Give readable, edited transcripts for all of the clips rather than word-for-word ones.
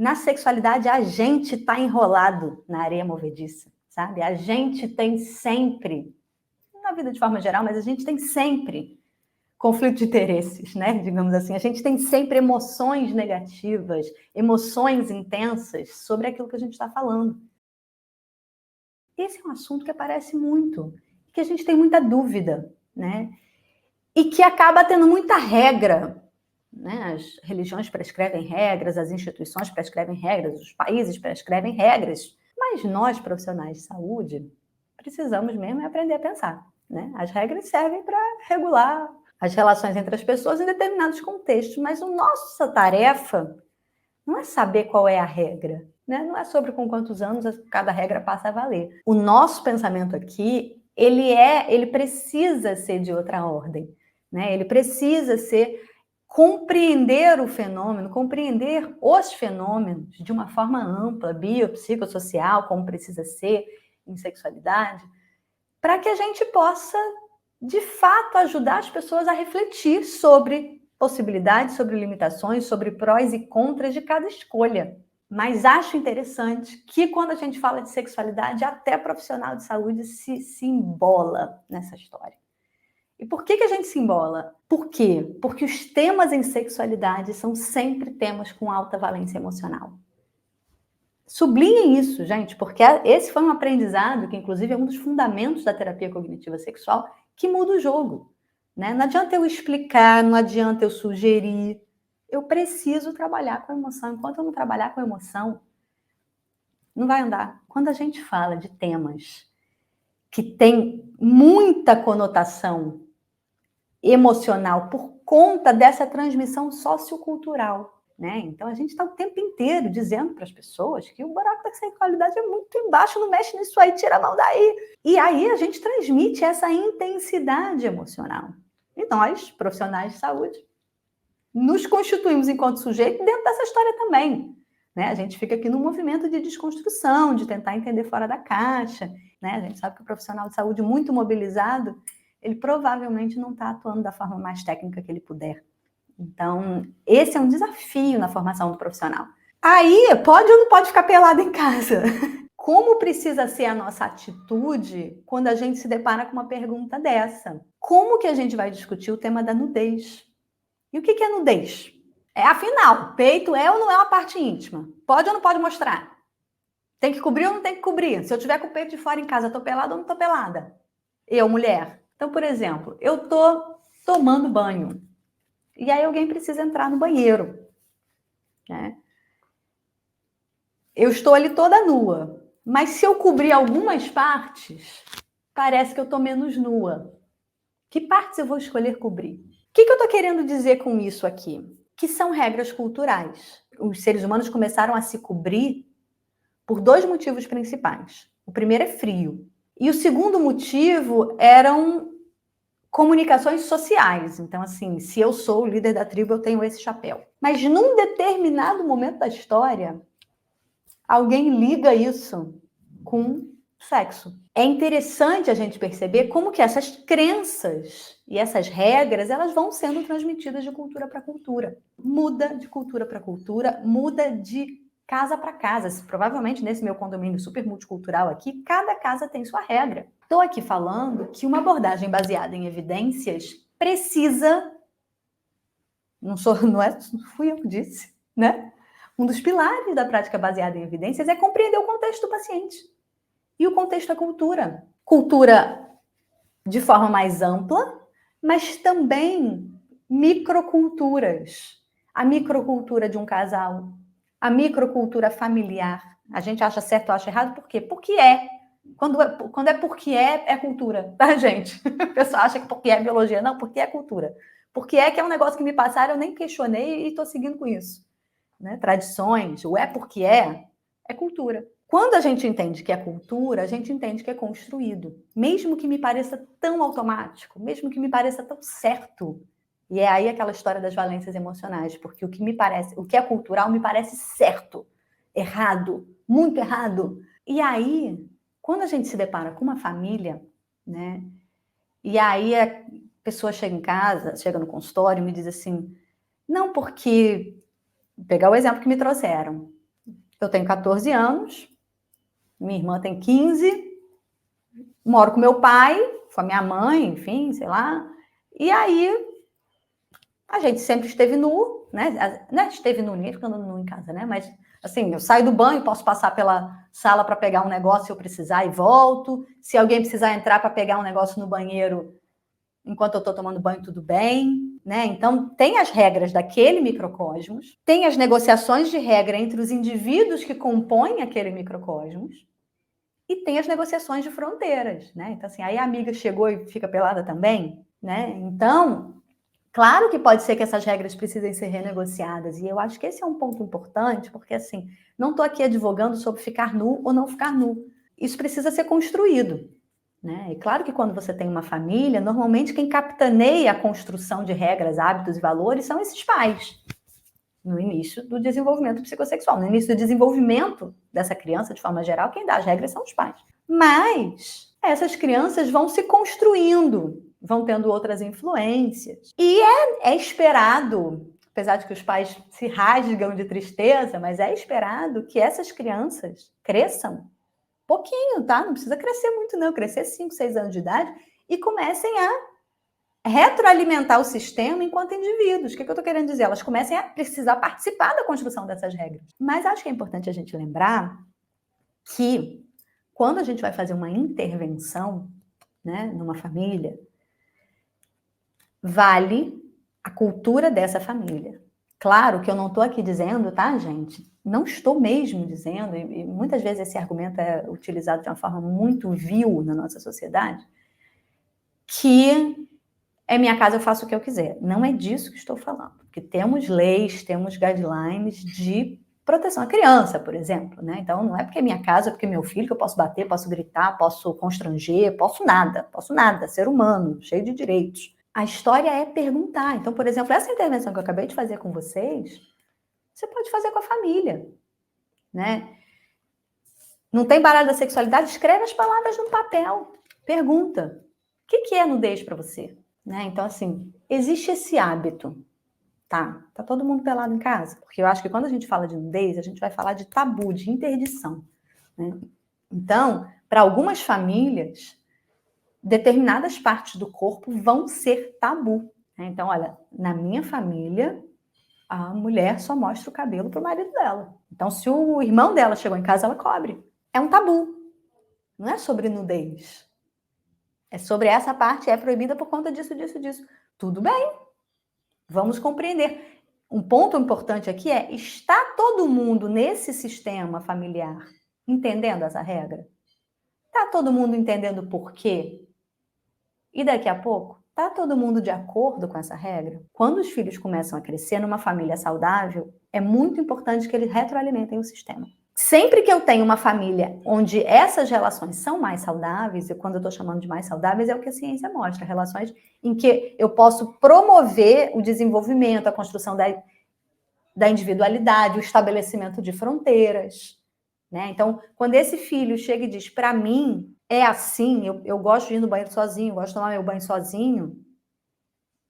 na sexualidade a gente está enrolado na areia movediça, sabe? A gente tem sempre, na vida de forma geral, mas a gente tem sempre conflito de interesses, né? Digamos assim, a gente tem sempre emoções negativas, emoções intensas sobre aquilo que a gente está falando. Esse é um assunto que aparece muito, que a gente tem muita dúvida, né? E que acaba tendo muita regra, né? As religiões prescrevem regras, as instituições prescrevem regras, os países prescrevem regras, mas nós, profissionais de saúde, precisamos mesmo aprender a pensar, né? As regras servem para regular as relações entre as pessoas em determinados contextos, mas a nossa tarefa não é saber qual é a regra, né? Não é sobre com quantos anos cada regra passa a valer. O nosso pensamento aqui, ele precisa ser de outra ordem, né? Ele precisa ser compreender o fenômeno, compreender os fenômenos de uma forma ampla, biopsicossocial, como precisa ser em sexualidade, para que a gente possa, de fato, ajudar as pessoas a refletir sobre possibilidades, sobre limitações, sobre prós e contras de cada escolha. Mas acho interessante que quando a gente fala de sexualidade, até profissional de saúde se embola nessa história. E por que a gente se embola? Por quê? Porque os temas em sexualidade são sempre temas com alta valência emocional. Sublinhem isso, gente, porque esse foi um aprendizado que, inclusive, é um dos fundamentos da terapia cognitiva sexual, que muda o jogo, né? Não adianta eu explicar, não adianta eu sugerir. Eu preciso trabalhar com a emoção. Enquanto eu não trabalhar com a emoção, não vai andar. Quando a gente fala de temas que têm muita conotação emocional por conta dessa transmissão sociocultural, né? Então a gente está o tempo inteiro dizendo para as pessoas que o buraco da sexualidade é muito embaixo, não mexe nisso aí, tira a mão daí. E aí a gente transmite essa intensidade emocional. E nós, profissionais de saúde, nos constituímos enquanto sujeito dentro dessa história também, né? A gente fica aqui num movimento de desconstrução, de tentar entender fora da caixa, né? A gente sabe que o profissional de saúde muito mobilizado, ele provavelmente não está atuando da forma mais técnica que ele puder. Então, esse é um desafio na formação do profissional. Aí, pode ou não pode ficar pelado em casa? Como precisa ser a nossa atitude quando a gente se depara com uma pergunta dessa? Como que a gente vai discutir o tema da nudez? E o que é nudez? Afinal, peito é ou não é uma parte íntima? Pode ou não pode mostrar? Tem que cobrir ou não tem que cobrir? Se eu tiver com o peito de fora em casa, tô pelada ou não tô pelada? Eu, mulher. Então, por exemplo, eu tô tomando banho. E aí alguém precisa entrar no banheiro, né? Eu estou ali toda nua. Mas se eu cobrir algumas partes, parece que eu estou menos nua. Que partes eu vou escolher cobrir? O que eu estou querendo dizer com isso aqui? Que são regras culturais. Os seres humanos começaram a se cobrir por dois motivos principais. O primeiro é frio. E o segundo motivo eram comunicações sociais. Então, assim, se eu sou o líder da tribo, eu tenho esse chapéu. Mas num determinado momento da história, alguém liga isso com sexo. É interessante a gente perceber como que essas crenças e essas regras, elas vão sendo transmitidas de cultura para cultura. Muda de cultura para cultura, muda de casa para casa. Provavelmente nesse meu condomínio super multicultural aqui, cada casa tem sua regra. Estou aqui falando que uma abordagem baseada em evidências precisa... Não fui eu que disse, né? Um dos pilares da prática baseada em evidências é compreender o contexto do paciente. E o contexto é cultura. Cultura de forma mais ampla, mas também microculturas. A microcultura de um casal, a microcultura familiar. A gente acha certo ou acha errado, por quê? Porque é. Quando é porque é cultura, tá, gente? O pessoal acha que porque é biologia. Não, porque é cultura. Porque é que é um negócio que me passaram, eu nem questionei e estou seguindo com isso. Né? Tradições, o porque é cultura. Quando a gente entende que é cultura, a gente entende que é construído. Mesmo que me pareça tão automático, mesmo que me pareça tão certo. E é aí aquela história das valências emocionais, porque o que é cultural me parece certo, errado, muito errado. E aí, quando a gente se depara com uma família, né? E aí a pessoa chega em casa, chega no consultório e me diz assim, não, porque... Vou pegar o exemplo que me trouxeram. Eu tenho 14 anos, minha irmã tem 15, moro com meu pai, com a minha mãe, enfim, sei lá. E aí, a gente sempre esteve nu, né? Não é esteve nu, ninguém ficando nu em casa, né? Mas, assim, eu saio do banho, posso passar pela sala para pegar um negócio se eu precisar e volto. Se alguém precisar entrar para pegar um negócio no banheiro enquanto eu estou tomando banho, tudo bem, né? Então, tem as regras daquele microcosmos, tem as negociações de regra entre os indivíduos que compõem aquele microcosmos, e tem as negociações de fronteiras, né? Então, assim, aí a amiga chegou e fica pelada também, né? Então, claro que pode ser que essas regras precisem ser renegociadas, e eu acho que esse é um ponto importante, porque, assim, não estou aqui advogando sobre ficar nu ou não ficar nu. Isso precisa ser construído, né? E claro que quando você tem uma família, normalmente quem capitaneia a construção de regras, hábitos e valores são esses pais, no início do desenvolvimento psicossexual. No início do desenvolvimento dessa criança, de forma geral, quem dá as regras são os pais. Mas essas crianças vão se construindo, vão tendo outras influências. E é esperado, apesar de que os pais se rasgam de tristeza, mas é esperado que essas crianças cresçam pouquinho, tá? Não precisa crescer muito, não. Crescer 5, 6 anos de idade e comecem a retroalimentar o sistema enquanto indivíduos. O que eu estou querendo dizer? Elas comecem a precisar participar da construção dessas regras. Mas acho que é importante a gente lembrar que quando a gente vai fazer uma intervenção, né, numa família, vale a cultura dessa família. Claro que eu não estou aqui dizendo, tá, gente? Não estou mesmo dizendo, e muitas vezes esse argumento é utilizado de uma forma muito vil na nossa sociedade, que é minha casa, eu faço o que eu quiser. Não é disso que estou falando. Porque temos leis, temos guidelines de proteção à criança, por exemplo, né? Então, não é porque é minha casa, é porque é meu filho, que eu posso bater, posso gritar, posso constranger, posso nada. Ser humano, cheio de direitos. A história é perguntar. Então, por exemplo, essa intervenção que eu acabei de fazer com vocês, você pode fazer com a família, né? Não tem baralho da sexualidade? Escreve as palavras no papel. Pergunta. O que é nudez para você? Né? Então, assim, existe esse hábito. Tá todo mundo pelado em casa? Porque eu acho que quando a gente fala de nudez, a gente vai falar de tabu, de interdição, né? Então, para algumas famílias, determinadas partes do corpo vão ser tabu, né? Então, olha, na minha família, a mulher só mostra o cabelo pro marido dela. Então, se o irmão dela chegou em casa, ela cobre. É um tabu. Não é sobre nudez. É sobre essa parte, é proibida por conta disso. Tudo bem. Vamos compreender. Um ponto importante aqui é, está todo mundo nesse sistema familiar entendendo essa regra? Está todo mundo entendendo por quê? E daqui a pouco, está todo mundo de acordo com essa regra? Quando os filhos começam a crescer numa família saudável, é muito importante que eles retroalimentem o sistema. Sempre que eu tenho uma família onde essas relações são mais saudáveis, e quando eu estou chamando de mais saudáveis, é o que a ciência mostra, relações em que eu posso promover o desenvolvimento, a construção da individualidade, o estabelecimento de fronteiras, né? Então, quando esse filho chega e diz, para mim, é assim, eu gosto de ir no banheiro sozinho, gosto de tomar meu banho sozinho,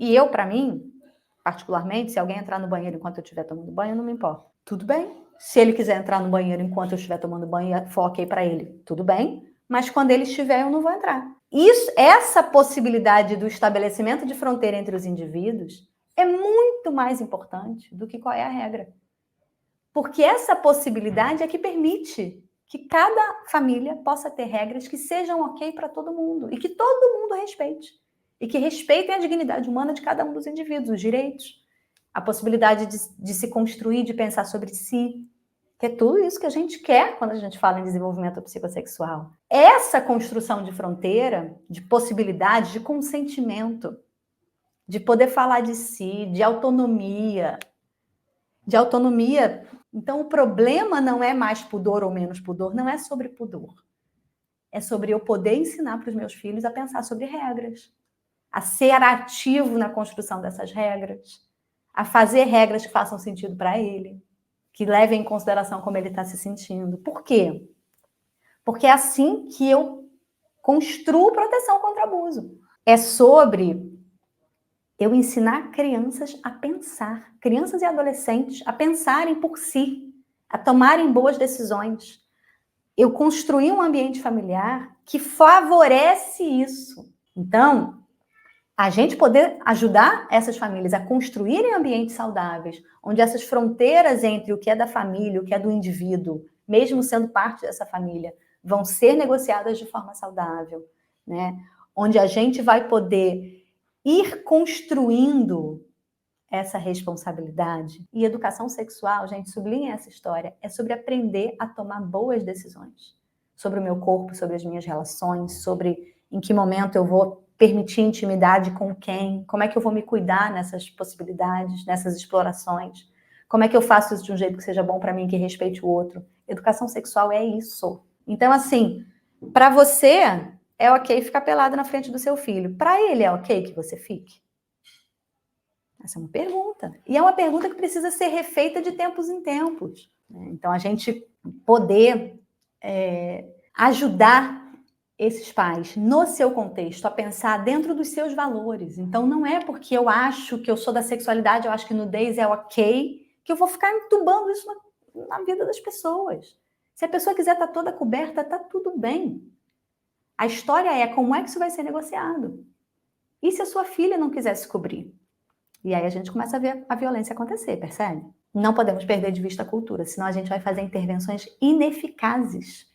e eu, para mim, particularmente, se alguém entrar no banheiro enquanto eu estiver tomando banho, eu não me importo. Tudo bem. Se ele quiser entrar no banheiro enquanto eu estiver tomando banho, for ok para ele, tudo bem. Mas quando ele estiver, eu não vou entrar. Essa possibilidade do estabelecimento de fronteira entre os indivíduos é muito mais importante do que qual é a regra. Porque essa possibilidade é que permite que cada família possa ter regras que sejam ok para todo mundo e que todo mundo respeite. E que respeitem a dignidade humana de cada um dos indivíduos, os direitos, a possibilidade de se construir, de pensar sobre si, que é tudo isso que a gente quer quando a gente fala em desenvolvimento psicossexual. Essa construção de fronteira, de possibilidade, de consentimento, de poder falar de si, de autonomia. Então, o problema não é mais pudor ou menos pudor, não é sobre pudor. É sobre eu poder ensinar para os meus filhos a pensar sobre regras, a ser ativo na construção dessas regras, a fazer regras que façam sentido para ele, que levem em consideração como ele está se sentindo. Por quê? Porque é assim que eu construo proteção contra abuso. É sobre eu ensinar crianças a pensar, crianças e adolescentes a pensarem por si, a tomarem boas decisões. Eu construí um ambiente familiar que favorece isso. Então, a gente poder ajudar essas famílias a construírem ambientes saudáveis, onde essas fronteiras entre o que é da família, o que é do indivíduo, mesmo sendo parte dessa família, vão ser negociadas de forma saudável, né? Onde a gente vai poder ir construindo essa responsabilidade. E educação sexual, gente, sublinha essa história, é sobre aprender a tomar boas decisões sobre o meu corpo, sobre as minhas relações, sobre em que momento eu vou permitir intimidade com quem, como é que eu vou me cuidar nessas possibilidades, nessas explorações, como é que eu faço isso de um jeito que seja bom para mim, que respeite o outro. Educação sexual é isso. Então, assim, para você é ok ficar pelado na frente do seu filho. Para ele é ok que você fique? Essa é uma pergunta. E é uma pergunta que precisa ser refeita de tempos em tempos. Então, a gente poder ajudar esses pais, no seu contexto, a pensar dentro dos seus valores. Então, não é porque eu acho que eu sou da sexualidade, eu acho que nudez é ok, que eu vou ficar entubando isso na vida das pessoas. Se a pessoa quiser estar toda coberta, está tudo bem. A história é como é que isso vai ser negociado. E se a sua filha não quiser se cobrir? E aí a gente começa a ver a violência acontecer, percebe? Não podemos perder de vista a cultura, senão a gente vai fazer intervenções ineficazes